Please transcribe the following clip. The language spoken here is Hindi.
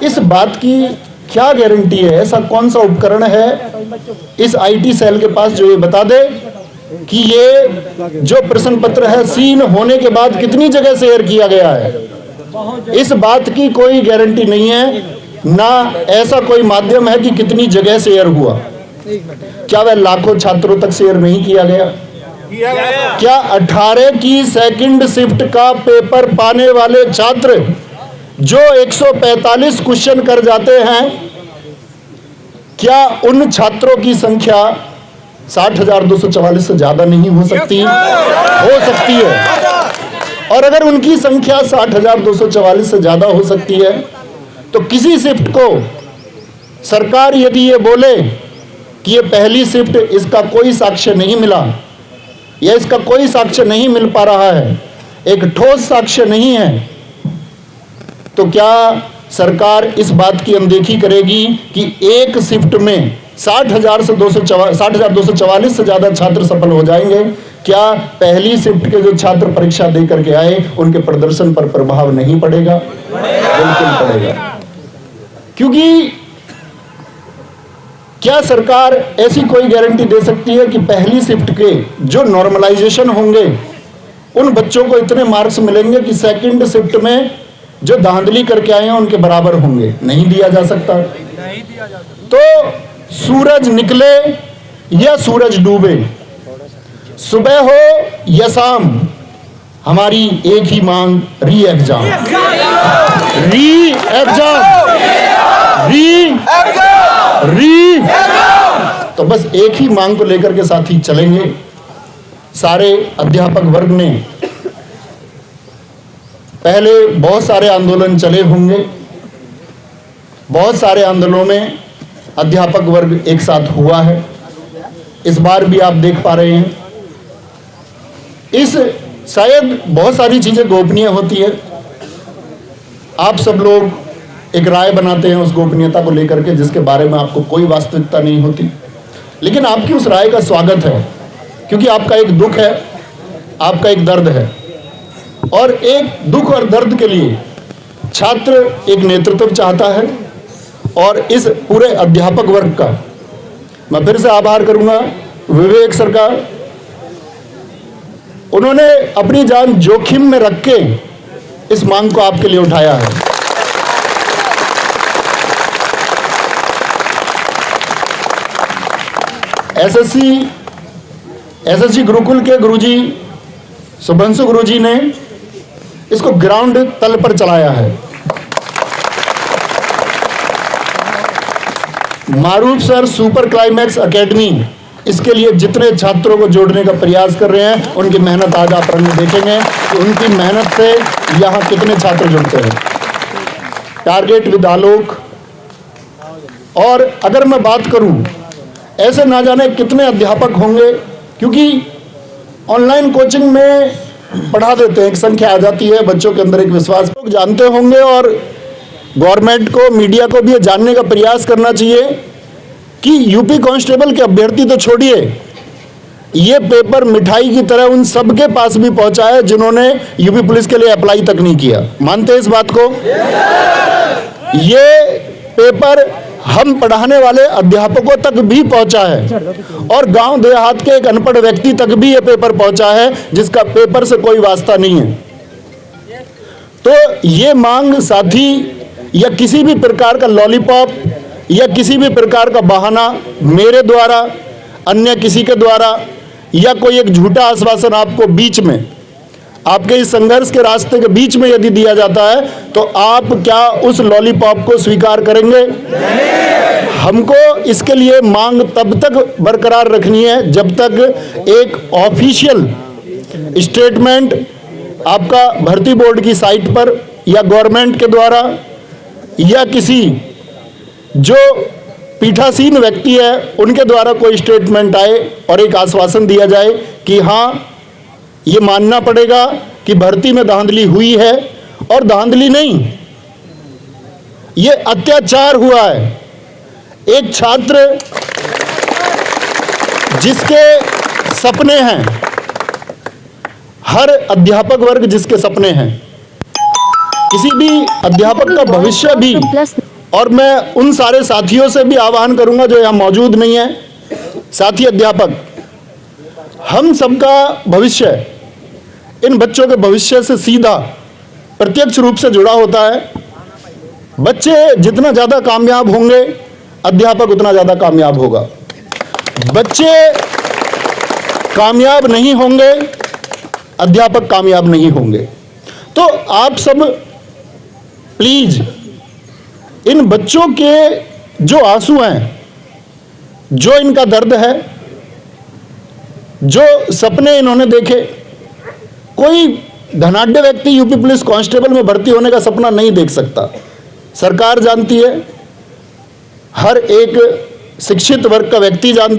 इस बात की क्या गारंटी है, ऐसा कौन सा उपकरण है इस आईटी सेल के पास जो ये बता दे कि ये जो प्रश्न पत्र है सीन होने के बाद कितनी जगह शेयर किया गया है? इस बात की कोई गारंटी नहीं है, ना ऐसा कोई माध्यम है कि कितनी जगह शेयर हुआ। क्या वह लाखों छात्रों तक शेयर नहीं किया गया? क्या 18 की सेकंड शिफ्ट का पेपर पाने वाले छात्र जो 145 क्वेश्चन कर जाते हैं, क्या उन छात्रों की संख्या 60,244 से ज्यादा नहीं हो सकती? हो सकती है। और अगर उनकी संख्या 60,244 से ज्यादा हो सकती है तो किसी शिफ्ट को सरकार यदि ये बोले कि ये पहली शिफ्ट, इसका कोई साक्ष्य नहीं मिला या इसका कोई साक्ष्य नहीं मिल पा रहा है, एक ठोस साक्ष्य नहीं है, तो क्या सरकार इस बात की अनदेखी करेगी कि एक शिफ्ट में 60,244 से ज्यादा छात्र सफल हो जाएंगे? क्या पहली शिफ्ट के जो छात्र परीक्षा दे करके आए उनके प्रदर्शन पर प्रभाव नहीं पड़ेगा? बिल्कुल पड़ेगा। क्योंकि क्या सरकार ऐसी कोई गारंटी दे सकती है कि पहली शिफ्ट के जो नॉर्मलाइजेशन होंगे उन बच्चों को इतने मार्क्स मिलेंगे कि सेकंड शिफ्ट में जो धांधली करके आए हैं उनके बराबर होंगे? नहीं दिया जा सकता। तो सूरज निकले या सूरज डूबे, सुबह हो या शाम, हमारी एक ही मांग, री एग्जाम, री एग्जाम, री। तो बस एक ही मांग को लेकर के साथी चलेंगे। सारे अध्यापक वर्ग ने पहले बहुत सारे आंदोलन चले होंगे, बहुत सारे आंदोलनों में अध्यापक वर्ग एक साथ हुआ है। इस बार भी आप देख पा रहे हैं, इस शायद बहुत सारी चीजें गोपनीय होती है, आप सब लोग एक राय बनाते हैं उस गोपनीयता को लेकर के जिसके बारे में आपको कोई वास्तविकता नहीं होती, लेकिन आपकी उस राय का स्वागत है, क्योंकि आपका एक दुख है, आपका एक दर्द है, और एक दुख और दर्द के लिए छात्र एक नेतृत्व चाहता है। और इस पूरे अध्यापक वर्ग का मैं फिर से आभार करूंगा विवेक सर का, उन्होंने अपनी जान जोखिम में रख के इस मांग को आपके लिए उठाया है। एसएससी गुरुकुल के गुरुजी शुभंशु गुरुजी ने इसको ग्राउंड तल पर चलाया है। मारूफ सर सुपर क्लाइमैक्स एकेडमी इसके लिए जितने छात्रों को जोड़ने का प्रयास कर रहे हैं, उनकी मेहनत आज आप रंग देखेंगे कि उनकी मेहनत से यहाँ कितने छात्र जुड़ते हैं। टारगेट विद आलोक। और अगर मैं बात करूं, ऐसे ना जाने कितने अध्यापक होंगे, क्योंकि ऑनलाइन कोचिंग में पढ़ा देते हैं, एक संख्या आ जाती है, बच्चों के अंदर एक विश्वास, लोग जानते होंगे। और गवर्नमेंट को, मीडिया को भी ये जानने का प्रयास करना चाहिए कि यूपी कांस्टेबल के अभ्यर्थी तो छोड़िए, ये पेपर मिठाई की तरह उन सबके पास भी पहुंचा है जिन्होंने यूपी पुलिस के लिए अप्लाई तक नहीं किया। मानते हैं इस बात को? ये पेपर हम पढ़ाने वाले अध्यापकों तक भी पहुंचा है, और गांव देहात के एक अनपढ़ व्यक्ति तक भी ये पेपर पहुंचा है जिसका पेपर से कोई वास्ता नहीं है। तो ये मांग साथी या किसी भी प्रकार का लॉलीपॉप या किसी भी प्रकार का बहाना मेरे द्वारा, अन्य किसी के द्वारा, या कोई एक झूठा आश्वासन आपको बीच में, आपके इस संघर्ष के रास्ते के बीच में यदि दिया जाता है तो आप क्या उस लॉलीपॉप को स्वीकार करेंगे? हमको इसके लिए मांग तब तक बरकरार रखनी है जब तक एक ऑफिशियल स्टेटमेंट आपका भर्ती बोर्ड की साइट पर या गवर्नमेंट के द्वारा या किसी जो पीठासीन व्यक्ति है उनके द्वारा कोई स्टेटमेंट आए और एक आश्वासन दिया जाए कि हाँ, ये मानना पड़ेगा कि भर्ती में धांधली हुई है, और धांधली नहीं, ये अत्याचार हुआ है। एक छात्र जिसके सपने हैं, हर अध्यापक वर्ग जिसके सपने हैं, किसी भी अध्यापक का भविष्य भी और मैं उन सारे साथियों से भी आह्वान करूंगा जो यहाँ मौजूद नहीं है, साथी अध्यापक, हम सबका भविष्य इन बच्चों के भविष्य से सीधा प्रत्यक्ष रूप से जुड़ा होता है। बच्चे जितना ज़्यादा कामयाब होंगे, अध्यापक उतना ज़्यादा कामयाब होगा। बच्चे कामयाब नहीं होंगे, अध्यापक कामयाब नहीं होंगे। तो आप सब प्लीज इन बच्चों के जो आंसू हैं, जो इनका दर्द है, जो सपने इन्होंने देखे, कोई धनाढ्य व्यक्ति यूपी पुलिस कांस्टेबल में भर्ती होने का सपना नहीं देख सकता। सरकार जानती है, हर एक शिक्षित वर्ग का व्यक्ति जानता है।